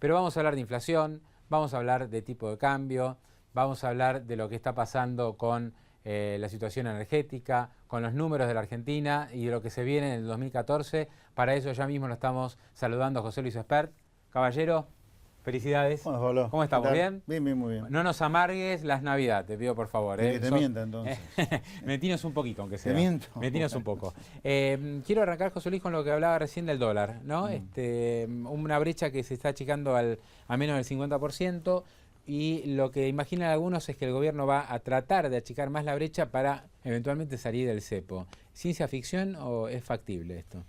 Pero vamos a hablar de inflación, vamos a hablar de tipo de cambio, vamos a hablar de lo que está pasando con la situación energética, con los números de la Argentina y de lo que se viene en el 2014. Para eso ya mismo lo estamos saludando a José Luis Espert. Caballero, felicidades. Bueno, Pablo, ¿Cómo estamos? ¿Bien? Bien, bien, muy bien. No nos amargues las Navidades, te pido por favor. Que te mienta entonces. Mentinos un poquito, aunque sea. Te miento. Mentinos un poco. Quiero arrancar, José Luis, con lo que hablaba recién del dólar, ¿no? Una brecha que se está achicando a menos del 50%, y lo que imaginan algunos es que el gobierno va a tratar de achicar más la brecha para eventualmente salir del cepo. ¿Ciencia ficción o es factible esto?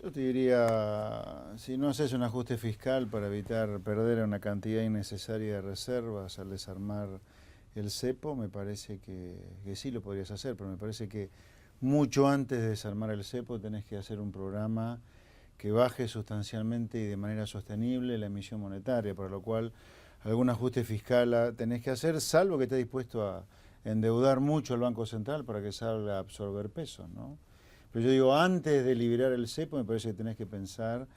Yo te diría, si no haces un ajuste fiscal para evitar perder una cantidad innecesaria de reservas al desarmar el cepo, me parece que sí lo podrías hacer, pero me parece que mucho antes de desarmar el cepo tenés que hacer un programa que baje sustancialmente y de manera sostenible la emisión monetaria, para lo cual algún ajuste fiscal tenés que hacer, salvo que estés dispuesto a endeudar mucho al Banco Central para que salga a absorber pesos, ¿no? Pero yo digo, antes de liberar el cepo, me parece que tenés que pensar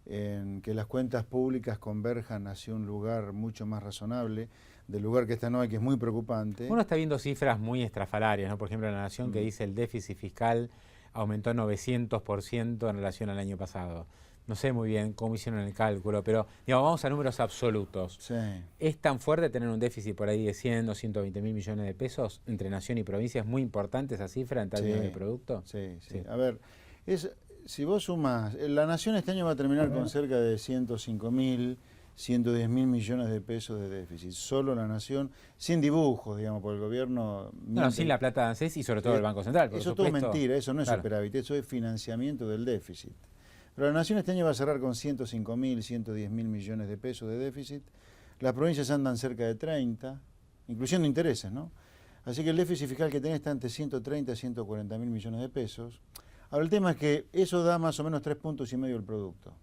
en que las cuentas públicas converjan hacia un lugar mucho más razonable, del lugar que están hoy, que es muy preocupante. Uno está viendo cifras muy estrafalarias, ¿no? Por ejemplo, La Nación, que dice el déficit fiscal aumentó 900% en relación al año pasado. No sé muy bien cómo hicieron el cálculo, pero digamos, vamos a números absolutos. Sí. ¿Es tan fuerte tener un déficit por ahí de 100 o 120 mil millones de pesos entre nación y provincia? ¿Es muy importante esa cifra en términos de producto? Sí. A ver, si vos sumás, la Nación este año va a terminar con cerca de 105 mil, 110 mil millones de pesos de déficit. Solo la Nación, sin dibujos, digamos, por el gobierno. No, sin la plata de ANSES y sobre todo el Banco Central. Eso es todo mentira, eso no es superávit, eso es financiamiento del déficit. Pero la Nación este año va a cerrar con 105 mil, 110 mil millones de pesos de déficit. Las provincias andan cerca de 30, incluyendo intereses, ¿no? Así que el déficit fiscal que tenés está entre 130 y 140 mil millones de pesos. Ahora el tema es que eso da más o menos 3,5 puntos del producto.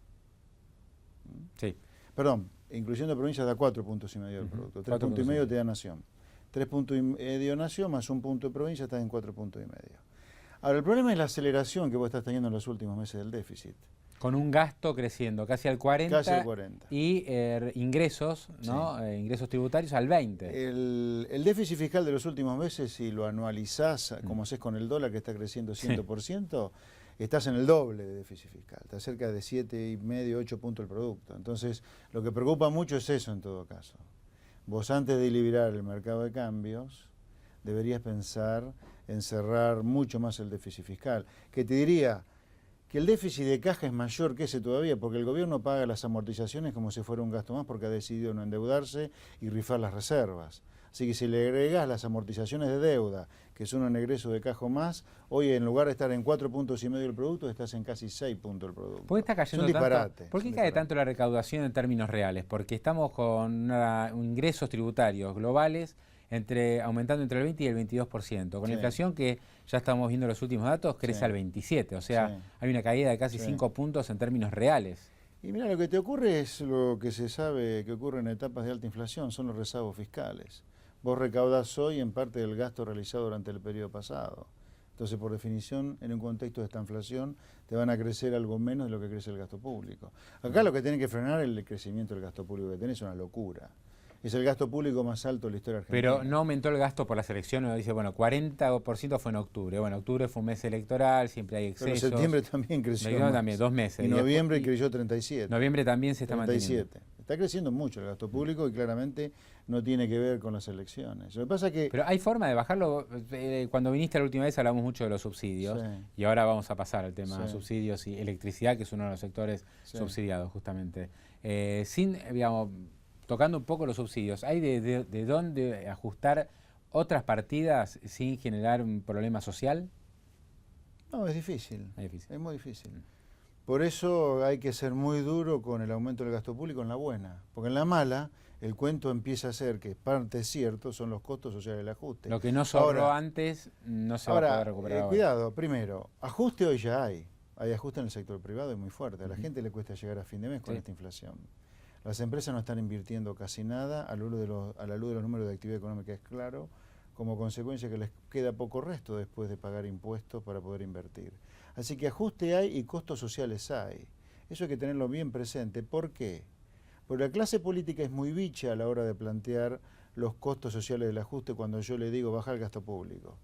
Sí. Perdón, incluyendo provincias da 4,5 puntos del producto. 3,5 puntos te da Nación. 3,5 puntos Nación más 1 punto de provincia está en 4,5 puntos. Ahora el problema es la aceleración que vos estás teniendo en los últimos meses del déficit. Con un gasto creciendo casi al 40%, casi al 40%. Y ingresos, ¿no? Sí. Ingresos tributarios al 20%. El déficit fiscal de los últimos meses, si lo anualizás, como haces con el dólar que está creciendo 100%, estás en el doble de déficit fiscal, está cerca de 7,5, 8 puntos el producto. Entonces, lo que preocupa mucho es eso en todo caso. Vos antes de liberar el mercado de cambios, deberías pensar en cerrar mucho más el déficit fiscal. Que te diría que el déficit de caja es mayor que ese todavía, porque el gobierno paga las amortizaciones como si fuera un gasto más, porque ha decidido no endeudarse y rifar las reservas. Así que si le agregas las amortizaciones de deuda, que son un egreso de caja más, hoy en lugar de estar en 4,5 puntos del producto, estás en casi 6 puntos del producto. ¿Por qué está cayendo tanto? ¿Por qué cae tanto la recaudación en términos reales? Porque estamos con ingresos tributarios globales aumentando entre el 20 y el 22%, con la inflación que ya estamos viendo los últimos datos, crece al 27%, o sea, hay una caída de casi 5 puntos en términos reales. Y mira, lo que te ocurre es lo que se sabe que ocurre en etapas de alta inflación, son los rezagos fiscales. Vos recaudás hoy en parte del gasto realizado durante el periodo pasado. Entonces, por definición, en un contexto de esta inflación, te van a crecer algo menos de lo que crece el gasto público. Acá lo que tiene que frenar es el crecimiento del gasto público que tenés, es una locura. Es el gasto público más alto de la historia argentina. Pero no aumentó el gasto por las elecciones, dice, bueno, 40% fue en octubre. Bueno, octubre fue un mes electoral, siempre hay excesos. Pero septiembre también creció más. También, 2 meses. Y noviembre creció 37. Noviembre también se está 37. manteniendo. Está creciendo mucho el gasto público y claramente no tiene que ver con las elecciones. Lo que pasa es que... Pero hay forma de bajarlo. Cuando viniste la última vez hablamos mucho de los subsidios, y ahora vamos a pasar al tema de subsidios y electricidad, que es uno de los sectores subsidiados justamente. Digamos, tocando un poco los subsidios, ¿hay de dónde ajustar otras partidas sin generar un problema social? No, es difícil. Es muy difícil. Por eso hay que ser muy duro con el aumento del gasto público en la buena. Porque en la mala, el cuento empieza a ser que parte cierto son los costos sociales del ajuste. Lo que no sobró antes no se va a poder recuperar. Cuidado, primero, ajuste hoy ya hay. Hay ajuste en el sector privado y muy fuerte. A la gente le cuesta llegar a fin de mes con esta inflación. Las empresas no están invirtiendo casi nada, a la luz de los números de actividad económica es claro, como consecuencia que les queda poco resto después de pagar impuestos para poder invertir. Así que ajuste hay y costos sociales hay. Eso hay que tenerlo bien presente. ¿Por qué? Porque la clase política es muy bicha a la hora de plantear los costos sociales del ajuste cuando yo le digo bajar el gasto público.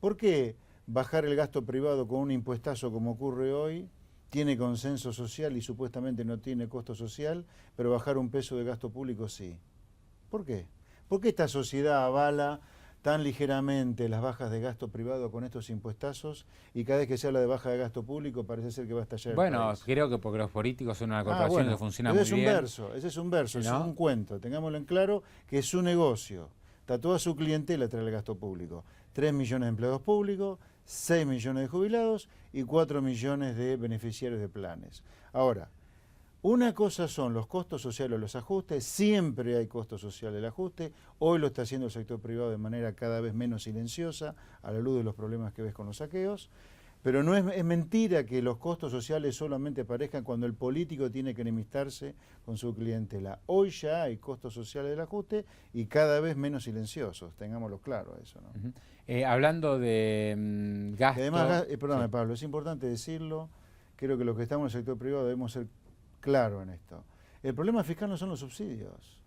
¿Por qué bajar el gasto privado con un impuestazo como ocurre hoy tiene consenso social y supuestamente no tiene costo social, pero bajar un peso de gasto público sí? ¿Por qué? ¿Por qué esta sociedad avala tan ligeramente las bajas de gasto privado con estos impuestazos y cada vez que se habla de baja de gasto público parece ser que va a estallar el país? Creo que porque los políticos son una corporación que funciona muy bien. Ese es un verso, ¿no? es un cuento, tengámoslo en claro, que es su negocio. Está toda su clientela trae el gasto público. 3 millones de empleados públicos, 6 millones de jubilados y 4 millones de beneficiarios de planes. Ahora, una cosa son los costos sociales o los ajustes, siempre hay costo social del ajuste, hoy lo está haciendo el sector privado de manera cada vez menos silenciosa, a la luz de los problemas que ves con los saqueos, pero no es mentira que los costos sociales solamente aparezcan cuando el político tiene que enemistarse con su clientela. Hoy ya hay costos sociales del ajuste y cada vez menos silenciosos, tengámoslo claro eso, ¿no? Hablando de gasto... Además, perdóname, sí, Pablo, es importante decirlo, creo que los que estamos en el sector privado debemos ser claro en esto. El problema fiscal no son los subsidios.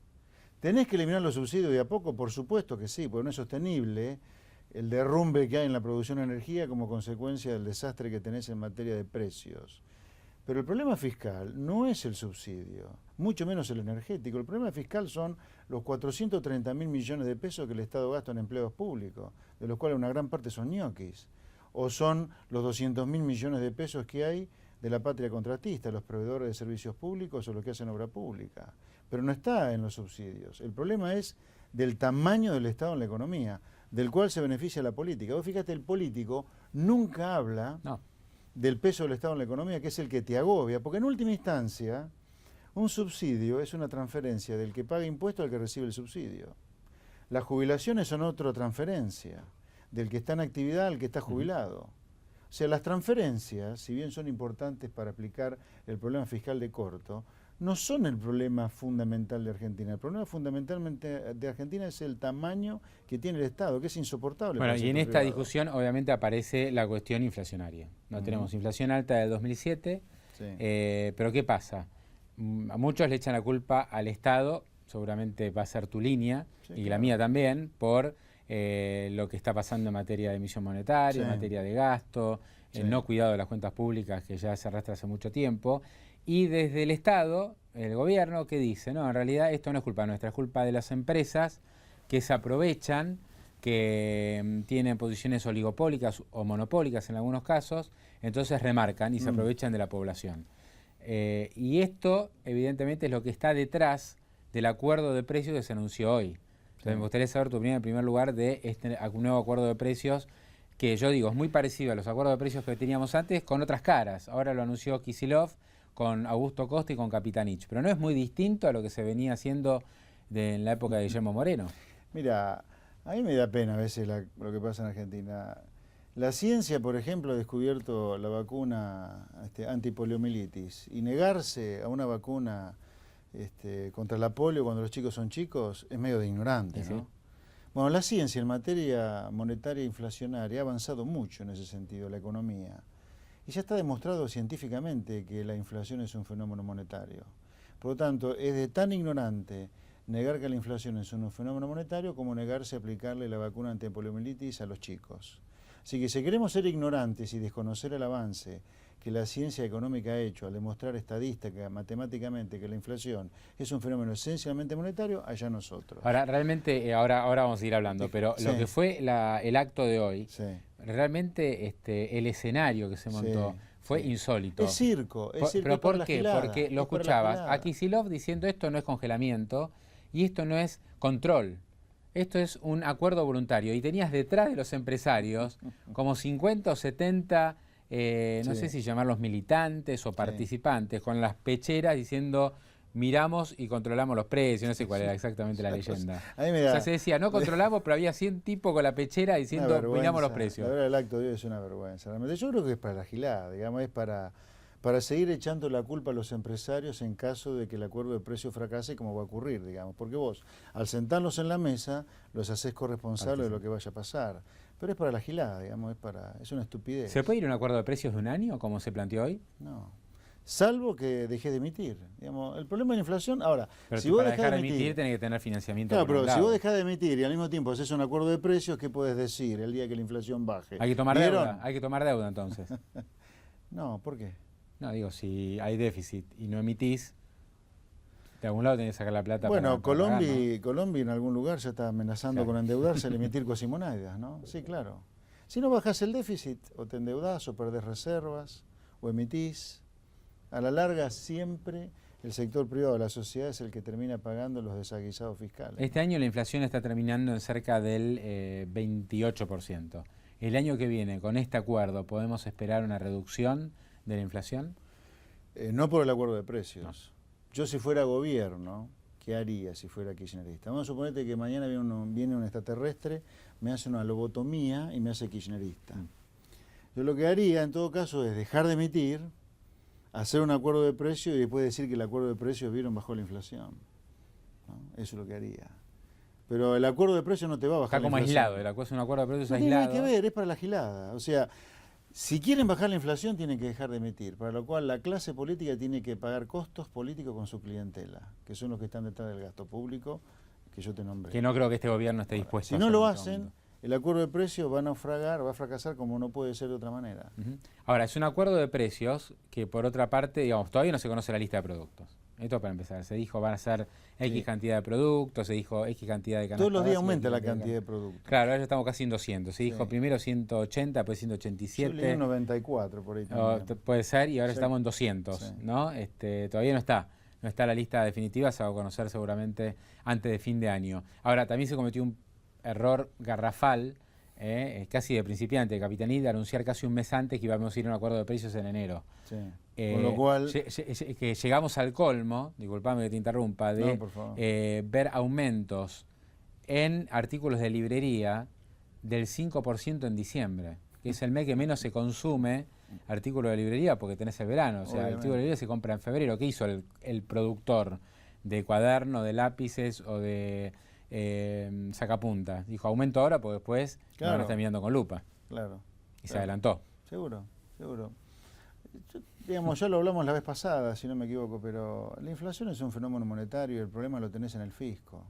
¿Tenés que eliminar los subsidios de a poco? Por supuesto que sí, porque no es sostenible el derrumbe que hay en la producción de energía como consecuencia del desastre que tenés en materia de precios. Pero el problema fiscal no es el subsidio, mucho menos el energético. El problema fiscal son los 430.000 millones de pesos que el Estado gasta en empleados públicos, de los cuales una gran parte son ñoquis. O son los 200.000 millones de pesos que hay de la patria contratista, los proveedores de servicios públicos o los que hacen obra pública. Pero no está en los subsidios. El problema es del tamaño del Estado en la economía, del cual se beneficia la política. Vos fíjate, el político nunca habla del peso del Estado en la economía, que es el que te agobia, porque en última instancia, un subsidio es una transferencia del que paga impuestos al que recibe el subsidio. Las jubilaciones son otra transferencia, del que está en actividad al que está jubilado. O sea, las transferencias, si bien son importantes para aplicar el problema fiscal de corto, no son el problema fundamental de Argentina. El problema fundamentalmente de Argentina es el tamaño que tiene el Estado, que es insoportable. Bueno, y en esta discusión obviamente aparece la cuestión inflacionaria. No tenemos inflación alta del 2007, sí. Pero ¿qué pasa? A muchos le echan la culpa al Estado, seguramente va a ser tu línea, sí, y claro, la mía también, por lo que está pasando en materia de emisión monetaria, en materia de gasto, el no cuidado de las cuentas públicas que ya se arrastra hace mucho tiempo. Y desde el Estado, el gobierno, ¿qué dice? No, en realidad esto no es culpa nuestra, es culpa de las empresas que se aprovechan, que tienen posiciones oligopólicas o monopólicas en algunos casos, entonces remarcan y se aprovechan de la población. Y esto, evidentemente, es lo que está detrás del acuerdo de precios que se anunció hoy. Entonces, me gustaría saber tu opinión en primer lugar de este nuevo acuerdo de precios, que yo digo, es muy parecido a los acuerdos de precios que teníamos antes, con otras caras. Ahora lo anunció Kicillof, con Augusto Costa y con Capitanich, pero no es muy distinto a lo que se venía haciendo en la época de Guillermo Moreno. Mira, a mí me da pena a veces lo que pasa en Argentina. La ciencia, por ejemplo, ha descubierto la vacuna antipoliomielitis, y negarse a una vacuna contra la polio cuando los chicos son chicos es medio de ignorante, ¿no? Sí. Bueno, la ciencia en materia monetaria e inflacionaria ha avanzado mucho en ese sentido, la economía. Y ya está demostrado científicamente que la inflación es un fenómeno monetario. Por lo tanto, es de tan ignorante negar que la inflación es un fenómeno monetario como negarse a aplicarle la vacuna antipoliomielitis a los chicos. Así que si queremos ser ignorantes y desconocer el avance que la ciencia económica ha hecho al demostrar estadística, matemáticamente, que la inflación es un fenómeno esencialmente monetario, allá nosotros. Ahora, realmente, ahora vamos a ir hablando, pero lo que fue el acto de hoy, realmente el escenario que se montó fue insólito. Es circo, es circo. ¿Pero por qué? Porque lo escuchabas a Kicillof diciendo esto no es congelamiento y esto no es control. Esto es un acuerdo voluntario. Y tenías detrás de los empresarios como 50 o 70... no sé si llamarlos militantes o participantes, con las pecheras diciendo miramos y controlamos los precios, no sé cuál era exactamente la leyenda. O sea, se decía, no controlamos, pero había 100 tipos con la pechera diciendo miramos los precios. La verdad, el acto de hoy es una vergüenza. Realmente. Yo creo que es para la gilada, digamos, es para seguir echando la culpa a los empresarios en caso de que el acuerdo de precios fracase, como va a ocurrir, digamos. Porque vos, al sentarlos en la mesa, los haces corresponsables de lo que vaya a pasar. Pero es para la gilada, digamos, es una estupidez. ¿Se puede ir a un acuerdo de precios de un año, como se planteó hoy? No. salvo que dejes de emitir. Digamos, el problema de la inflación, ahora, pero si vos para dejás dejar de de emitir tenés que tener financiamiento. Claro, por un pero si lado. vos dejás de emitir y al mismo tiempo haces un acuerdo de precios, ¿qué puedes decir el día que la inflación baje? Hay que tomar deuda, hay que tomar deuda entonces. No, ¿por qué? No, digo, si hay déficit y no emitís, de algún lado tenés que sacar la plata. Bueno, para pagar, ¿no? Colombia en algún lugar ya está amenazando con endeudarse al emitir quasimonedas, ¿no? Sí, claro. Si no bajás el déficit, o te endeudás, o perdés reservas, o emitís, a la larga siempre el sector privado de la sociedad es el que termina pagando los desaguisados fiscales. Este año la inflación está terminando en cerca del 28%. El año que viene, con este acuerdo, ¿podemos esperar una reducción de la inflación? No por el acuerdo de precios. No. Yo si fuera gobierno, ¿qué haría si fuera kirchnerista? Vamos a suponerte que mañana viene un extraterrestre, me hace una lobotomía y me hace kirchnerista. Yo lo que haría en todo caso es dejar de emitir, hacer un acuerdo de precios y después decir que el acuerdo de precios bajó la inflación, ¿no? Eso es lo que haría. Pero el acuerdo de precios no te va a bajar la inflación. Está como aislado, es un acuerdo de precios aislado. No tiene nada que ver, es para la gilada. O sea, si quieren bajar la inflación tienen que dejar de emitir, para lo cual la clase política tiene que pagar costos políticos con su clientela, que son los que están detrás del gasto público que yo te nombré. Que no creo que este gobierno esté dispuesto a hacer. Si no lo hacen, el acuerdo de precios va a naufragar, va a fracasar como no puede ser de otra manera. Ahora, es un acuerdo de precios que por otra parte, digamos, todavía no se conoce la lista de productos. Esto para empezar. Se dijo van a ser X cantidad de productos, se dijo X cantidad de canastas. Todos los días aumenta la cantidad de productos. Claro, ahora ya estamos casi en 200. Se dijo primero 180, después 187. Yo leí 94 por ahí también. Puede ser, y ahora estamos en 200, ¿no? Todavía no está la lista definitiva, se va a conocer seguramente antes de fin de año. Ahora, también se cometió un error garrafal, casi de principiante de Capitaní, de anunciar casi un mes antes que íbamos a ir a un acuerdo de precios en enero. Sí. Con lo cual... que llegamos al colmo, disculpame que te interrumpa, de ver aumentos en artículos de librería del 5% en diciembre, que es el mes que menos se consume artículos de librería porque tenés el verano. O sea, el artículo de librería se compra en febrero. ¿Qué hizo el productor de cuaderno, de lápices o de sacapuntas? Dijo, aumento ahora porque después lo van a estar mirando con lupa. Claro. Y se adelantó. Seguro. Digamos, ya lo hablamos la vez pasada, si no me equivoco, pero la inflación es un fenómeno monetario y el problema lo tenés en el fisco.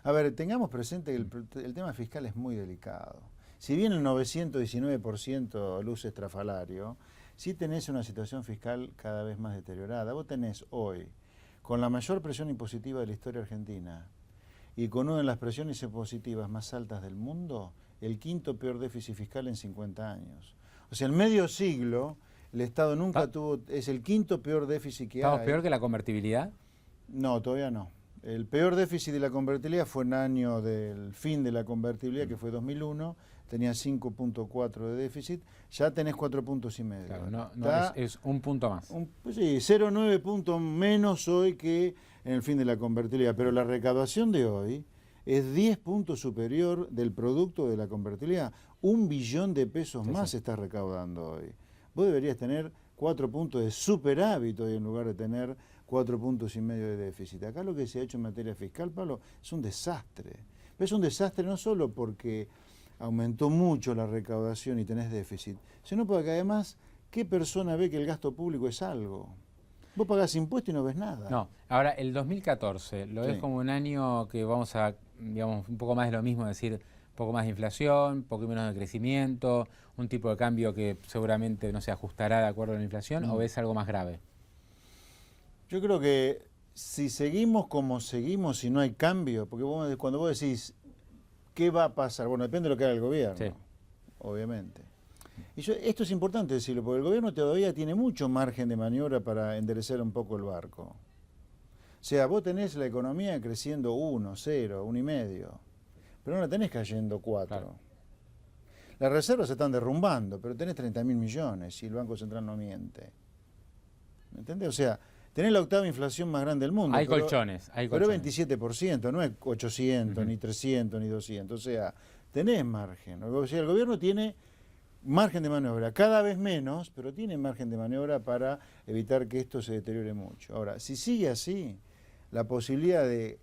A ver, tengamos presente que el tema fiscal es muy delicado. Si bien el 919% luce estrafalario, sí tenés una situación fiscal cada vez más deteriorada. Vos tenés hoy, con la mayor presión impositiva de la historia argentina y con una de las presiones impositivas más altas del mundo, el quinto peor déficit fiscal en 50 años. O sea, en medio siglo, el Estado nunca tuvo, es el quinto peor déficit que hay. ¿Estamos peor que la convertibilidad? No, todavía no. El peor déficit de la convertibilidad fue en el año del fin de la convertibilidad, que fue 2001, tenía 5.4 de déficit, ya tenés 4 puntos y medio. Claro, es un punto más. Pues sí, 0,9 puntos menos hoy que en el fin de la convertibilidad, pero la recaudación de hoy es 10 puntos superior del producto de la convertibilidad. 1 billón de pesos más se está recaudando hoy. Vos deberías tener 4 puntos de superávit hoy en lugar de tener 4 puntos y medio de déficit. Acá lo que se ha hecho en materia fiscal, Pablo, es un desastre. Pero es un desastre no solo porque aumentó mucho la recaudación y tenés déficit, sino porque además, ¿qué persona ve que el gasto público es algo? Vos pagás impuestos y no ves nada. No, ahora el 2014 lo ves como un año que vamos a, digamos, un poco más de lo mismo, es decir, un poco más de inflación, un poco menos de crecimiento, un tipo de cambio que seguramente no se ajustará de acuerdo a la inflación, ¿o ves algo más grave? Yo creo que si seguimos como seguimos y no hay cambio, porque cuando vos decís, ¿qué va a pasar? Bueno, depende de lo que haga el gobierno, obviamente. Y esto es importante decirlo, porque el gobierno todavía tiene mucho margen de maniobra para enderezar un poco el barco. O sea, vos tenés la economía creciendo 1, 0, 1,5, pero no la tenés cayendo 4. Claro. Las reservas se están derrumbando, pero tenés 30.000 millones y el Banco Central no miente. ¿Me entendés? O sea, tenés la octava inflación más grande del mundo. Hay colchones. Pero 27%, no es 800, ni 300, ni 200. O sea, tenés margen. O sea, el gobierno tiene margen de maniobra, cada vez menos, pero tiene margen de maniobra para evitar que esto se deteriore mucho. Ahora, si sigue así, la posibilidad de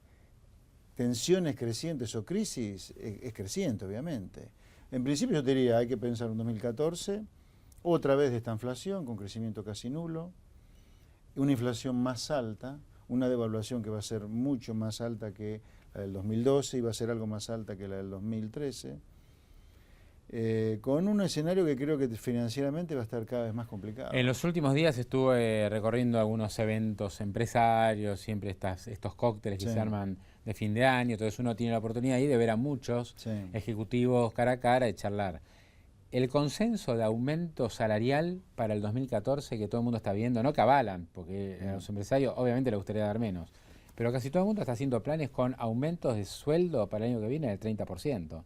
tensiones crecientes o crisis es creciente, obviamente. En principio yo te diría, hay que pensar en 2014, otra vez de esta inflación con crecimiento casi nulo, una inflación más alta, una devaluación que va a ser mucho más alta que la del 2012 y va a ser algo más alta que la del 2013, con un escenario que creo que financieramente va a estar cada vez más complicado. En los últimos días estuve recorriendo algunos eventos empresarios, siempre estos cócteles que se arman de fin de año, entonces uno tiene la oportunidad ahí de ver a muchos ejecutivos cara a cara y charlar. El consenso de aumento salarial para el 2014 que todo el mundo está viendo, no que avalan, porque a los empresarios obviamente les gustaría dar menos, pero casi todo el mundo está haciendo planes con aumentos de sueldo para el año que viene del 30%.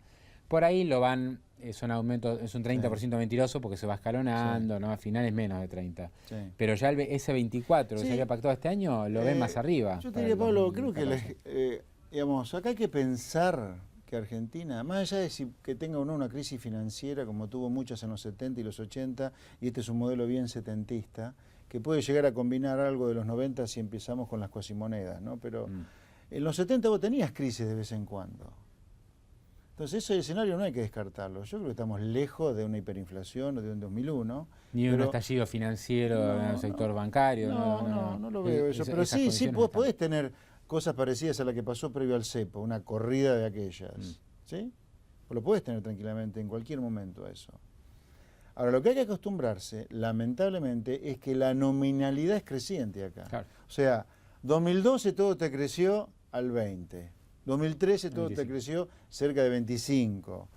Por ahí lo van, son aumentos, es un 30% mentiroso porque se va escalonando, ¿no? Al final es menos de 30. Pero ya ese 24 que se había pactado este año lo ven más arriba. Yo te diría, Pablo, creo que digamos, acá hay que pensar que Argentina, más allá de que tenga o no una crisis financiera como tuvo muchas en los 70 y los 80, y este es un modelo bien setentista, que puede llegar a combinar algo de los 90 si empezamos con las cuasimonedas, ¿no? Pero en los 70 vos tenías crisis de vez en cuando. Entonces ese escenario no hay que descartarlo. Yo creo que estamos lejos de una hiperinflación o de un 2001. Ni un estallido financiero en el sector bancario. No lo veo eso. Pero sí podés tener cosas parecidas a la que pasó previo al cepo, una corrida de aquellas. ¿Sí? Lo podés tener tranquilamente en cualquier momento eso. Ahora, lo que hay que acostumbrarse, lamentablemente, es que la nominalidad es creciente acá. Claro. O sea, 2012 todo te creció al 20%. 2013 todo te creció cerca de 25.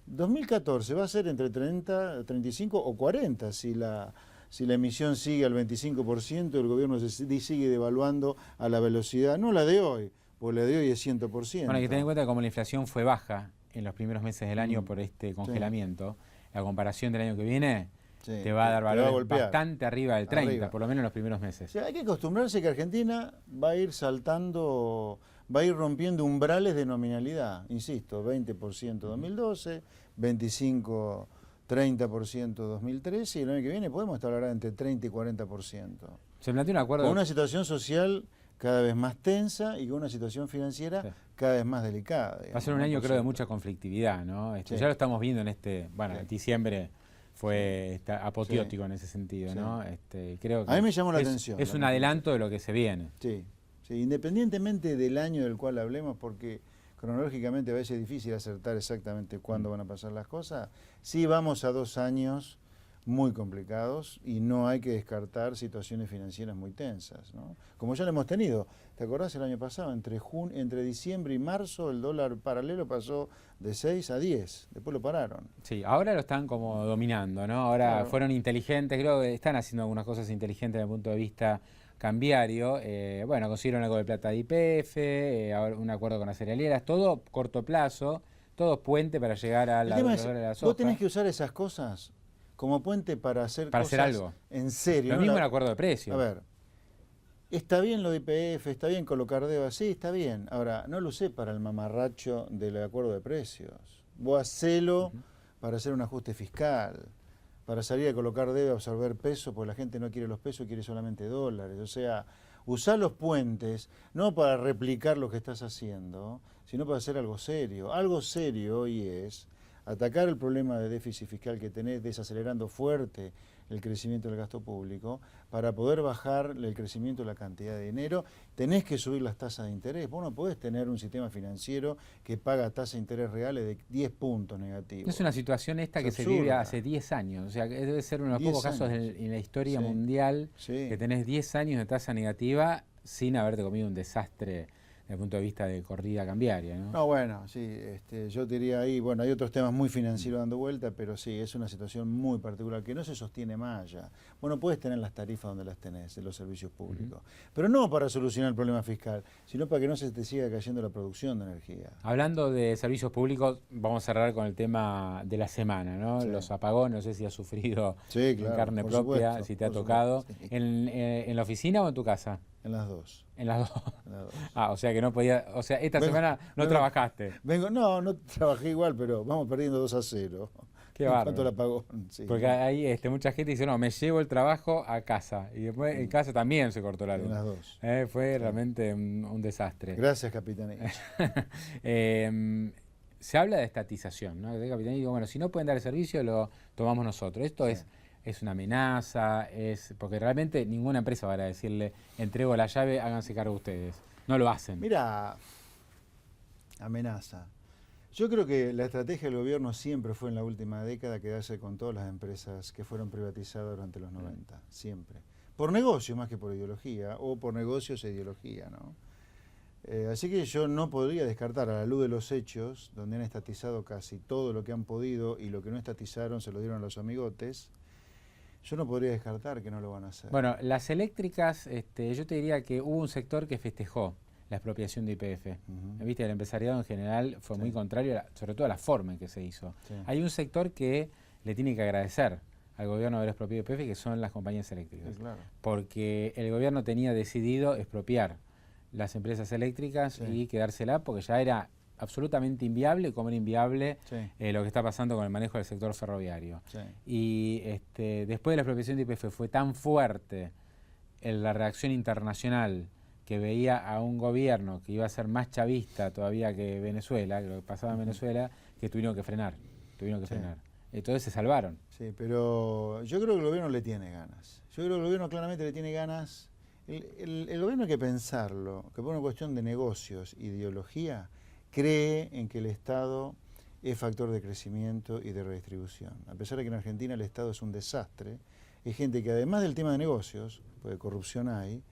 2014 va a ser entre 30, 35 o 40 si la emisión sigue al 25%, el gobierno sigue devaluando a la velocidad, no la de hoy, porque la de hoy es 100%. Bueno, hay que tener en cuenta que como la inflación fue baja en los primeros meses del año por este congelamiento, la comparación del año que viene te va a dar valores bastante arriba del 30, por lo menos en los primeros meses. O sea, hay que acostumbrarse que Argentina va a ir saltando, va a ir rompiendo umbrales de nominalidad, insisto, 20% 2012, 25, 30% 2013 y el año que viene podemos estar hablando entre 30 y 40%. Se plantea un acuerdo. Con una situación social cada vez más tensa y con una situación financiera cada vez más delicada. Digamos, va a ser un año, creo, de mucha conflictividad, ¿no? Ya lo estamos viendo en diciembre fue apoteótico en ese sentido, ¿no? Creo que a mí me llamó la atención. Es un adelanto de lo que se viene. Sí, independientemente del año del cual hablemos, porque cronológicamente a veces es difícil acertar exactamente cuándo van a pasar las cosas, sí vamos a 2 años muy complicados y no hay que descartar situaciones financieras muy tensas, ¿no? Como ya lo hemos tenido. ¿Te acordás el año pasado? Entre diciembre y marzo el dólar paralelo pasó de 6 a 10, después lo pararon. Sí, ahora lo están como dominando, ¿no? Ahora fueron inteligentes, creo que están haciendo algunas cosas inteligentes desde el punto de vista cambiario. Consiguieron algo de plata de YPF, un acuerdo con las cerealieras, todo corto plazo, todo puente para llegar a la soja. Vos tenés que usar esas cosas como puente para hacer algo en serio. Lo mismo el acuerdo de precio. A ver, está bien lo de YPF, está bien colocar deuda, sí, está bien. Ahora, no lo usé para el mamarracho del acuerdo de precios. Vos hacelo para hacer un ajuste fiscal, para salir a colocar deuda, absorber pesos, porque la gente no quiere los pesos, quiere solamente dólares. O sea, usar los puentes no para replicar lo que estás haciendo, sino para hacer algo serio. Algo serio hoy es atacar el problema de déficit fiscal que tenés, desacelerando fuerte el crecimiento del gasto público, para poder bajar el crecimiento de la cantidad de dinero, tenés que subir las tasas de interés. Vos no podés tener un sistema financiero que paga tasas de interés reales de 10 puntos negativos. Es una situación que se vive hace 10 años, o sea, que debe ser uno de los pocos casos en la historia mundial que tenés 10 años de tasa negativa sin haberte comido un desastre desde el punto de vista de corrida cambiaria, ¿no? No, bueno, sí, yo diría ahí, bueno, hay otros temas muy financieros dando vuelta, pero sí, es una situación muy particular que no se sostiene más ya. Bueno, puedes tener las tarifas donde las tenés, de los servicios públicos, pero no para solucionar el problema fiscal, sino para que no se te siga cayendo la producción de energía. Hablando de servicios públicos, vamos a cerrar con el tema de la semana, ¿no? Los apogones, no sé si has sufrido en carne propia, supuesto, si te ha tocado. Sí. ¿En la oficina o en tu casa? En las dos. En las dos. O sea que no podía, esta semana no trabajaste. No trabajé igual, pero vamos perdiendo 2-0. Qué bárbaro. ¿Cuánto la pagó? Sí. Porque ahí mucha gente dice, no, me llevo el trabajo a casa. Y después en casa también se cortó la luz. En las dos. Fue realmente un desastre. Gracias, Capitanich. Se habla de estatización, ¿no? De Capitanich digo, bueno, si no pueden dar el servicio, lo tomamos nosotros. Esto es es una amenaza? Porque realmente ninguna empresa va a decirle, entrego la llave, háganse cargo ustedes. No lo hacen. Mira, amenaza. Yo creo que la estrategia del gobierno siempre fue en la última década quedarse con todas las empresas que fueron privatizadas durante los 90, siempre. Por negocio más que por ideología, o por negocios e ideología, ¿no? Así que yo no podría descartar, a la luz de los hechos, donde han estatizado casi todo lo que han podido y lo que no estatizaron se lo dieron a los amigotes, yo no podría descartar que no lo van a hacer. Bueno, las eléctricas, yo te diría que hubo un sector que festejó la expropiación de YPF. Viste, el empresariado en general fue muy contrario, sobre todo a la forma en que se hizo. Hay un sector que le tiene que agradecer al gobierno haber expropiado YPF, que son las compañías eléctricas. Claro. Porque el gobierno tenía decidido expropiar las empresas eléctricas y quedársela, porque ya era absolutamente inviable, como era inviable lo que está pasando con el manejo del sector ferroviario. Y después de la expropiación de YPF fue tan fuerte la reacción internacional, que veía a un gobierno que iba a ser más chavista todavía que Venezuela, que lo que pasaba en Venezuela, que tuvieron que frenar. Entonces se salvaron. Sí, pero yo creo que el gobierno le tiene ganas. Yo creo que el gobierno claramente le tiene ganas. El gobierno hay que pensarlo, que por una cuestión de negocios, ideología, cree en que el Estado es factor de crecimiento y de redistribución. A pesar de que en Argentina el Estado es un desastre, hay gente que además del tema de negocios, porque corrupción hay,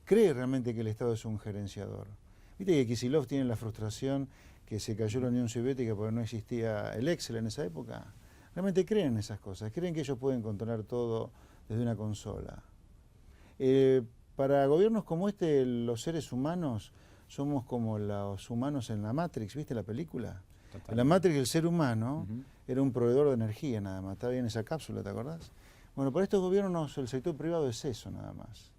cree realmente que el Estado es un gerenciador. Viste que Kicillof tiene la frustración que se cayó la Unión Soviética porque no existía el Excel en esa época. Realmente creen en esas cosas, creen que ellos pueden controlar todo desde una consola. Para gobiernos como este, los seres humanos somos como los humanos en la Matrix, ¿viste la película? Totalmente. En la Matrix el ser humano era un proveedor de energía nada más, estaba bien esa cápsula, ¿te acordás? Bueno, para estos gobiernos el sector privado es eso nada más.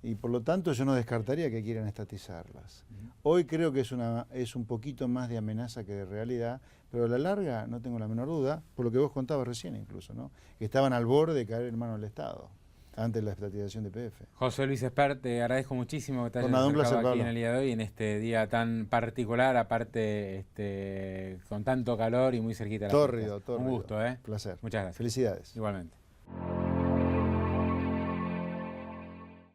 Y por lo tanto yo no descartaría que quieran estatizarlas. Hoy creo que es un poquito más de amenaza que de realidad, pero a la larga no tengo la menor duda, por lo que vos contabas recién incluso, ¿no? Que estaban al borde de caer en manos del Estado antes de la estatización de YPF. José Luis Espert, te agradezco muchísimo que te hayas acercado aquí en el día de hoy, en este día tan particular, aparte con tanto calor y muy cerquita de la Tórrido. Un gusto, Placer. Muchas gracias. Felicidades. Igualmente.